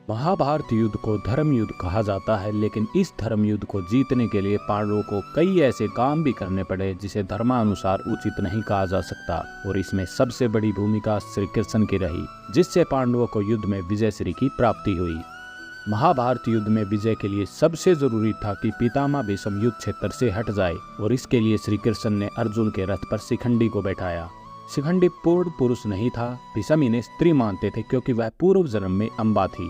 महाभारत युद्ध को धर्म युद्ध कहा जाता है, लेकिन इस धर्म युद्ध को जीतने के लिए पांडवों को कई ऐसे काम भी करने पड़े जिसे धर्मानुसार उचित नहीं कहा जा सकता। और इसमें सबसे बड़ी भूमिका श्री कृष्ण की रही, जिससे पांडवों को युद्ध में विजय श्री की प्राप्ति हुई। महाभारत युद्ध में विजय के लिए सबसे जरूरी था कि पितामह भीष्म युद्ध क्षेत्र से हट जाए, और इसके लिए श्री कृष्ण ने अर्जुन के रथ पर शिखंडी को बैठाया। शिखंडी पूर्ण पुरुष नहीं था, भीष्म इन्हें स्त्री मानते थे क्योंकि वह पूर्व जन्म में अम्बा थी।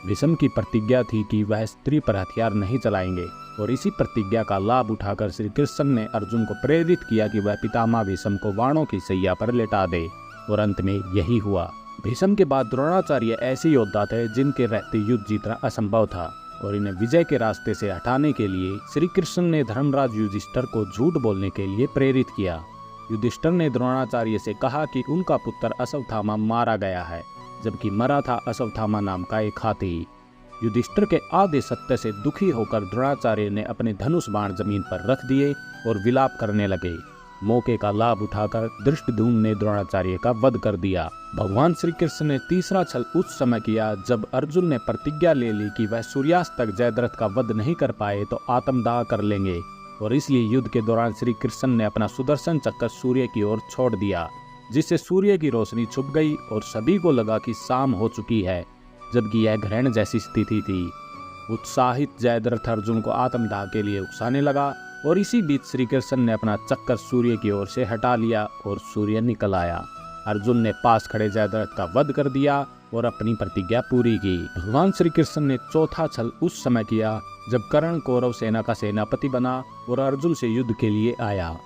भीष्म की प्रतिज्ञा थी कि वह स्त्री पर हथियार नहीं चलाएंगे, और इसी प्रतिज्ञा का लाभ उठाकर श्री कृष्ण ने अर्जुन को प्रेरित किया कि वह पितामह भीष्म को बाणों की सैया पर लेटा दे, और अंत में यही हुआ। भीष्म के बाद द्रोणाचार्य ऐसे योद्धा थे जिनके रहते युद्ध जीतना असंभव था, और इन्हें विजय के रास्ते से हटाने के लिए श्री कृष्ण ने धर्मराज युधिष्ठिर को झूठ बोलने के लिए प्रेरित किया। युधिष्ठिर ने द्रोणाचार्य से कहा कि उनका पुत्र अश्वत्थामा मारा गया है, जबकि मरा था अश्वत्थामा नाम का एक हाथी। युधिष्ठिर के आधे सत्य से दुखी होकर द्रोणाचार्य ने अपने धनुष बाण जमीन पर रख दिए और विलाप करने लगे। मौके का लाभ उठाकर धृष्टद्युम्न ने द्रोणाचार्य का वध कर दिया। भगवान श्री कृष्ण ने तीसरा छल उस समय किया जब अर्जुन ने प्रतिज्ञा ले ली कि वह सूर्यास्त तक जयद्रथ का वध नहीं कर पाए तो आत्मदाह कर लेंगे, और इसलिए युद्ध के दौरान श्री कृष्ण ने अपना सुदर्शन चक्र सूर्य की ओर छोड़ दिया, जिससे सूर्य की रोशनी छुप गई और सभी को लगा कि शाम हो चुकी है, जबकि यह ग्रहण जैसी स्थिति थी। उत्साहित जयद्रथ अर्जुन को आत्मदाह के लिए उकसाने लगा, और इसी बीच श्री कृष्ण ने अपना चक्कर सूर्य की ओर से हटा लिया और सूर्य निकल आया। अर्जुन ने पास खड़े जयद्रथ का वध कर दिया और अपनी प्रतिज्ञा पूरी की। भगवान श्री कृष्ण ने चौथा छल उस समय किया जब कर्ण कौरव सेना का सेनापति बना और अर्जुन से युद्ध के लिए आया।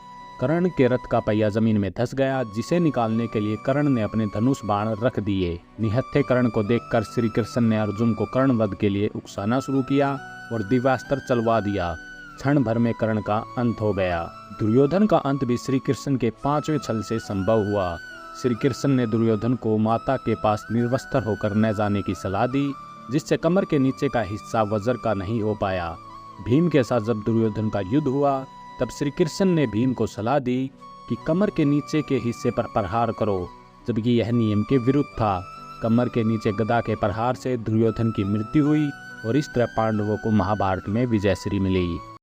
कर्ण के रथ का पहिया जमीन में धंस गया, जिसे निकालने के लिए कर्ण ने अपने धनुष बाण रख दिए। निहत्थे कर्ण को देखकर श्री कृष्ण ने अर्जुन को कर्ण वध के लिए उकसाना शुरू किया और दिव्यास्त्र चलवा दिया। क्षण भर में कर्ण का अंत हो गया। दुर्योधन का अंत भी श्री कृष्ण के पांचवें छल से संभव हुआ। श्री कृष्ण ने दुर्योधन को माता के पास निर्वस्त्र होकर न जाने की सलाह दी, जिससे कमर के नीचे का हिस्सा वज्र का नहीं हो पाया। भीम के साथ जब दुर्योधन का युद्ध हुआ तब श्री कृष्ण ने भीम को सलाह दी कि कमर के नीचे के हिस्से पर प्रहार करो, जबकि यह नियम के विरुद्ध था। कमर के नीचे गदा के प्रहार से दुर्योधन की मृत्यु हुई, और इस तरह पांडवों को महाभारत में विजयश्री मिली।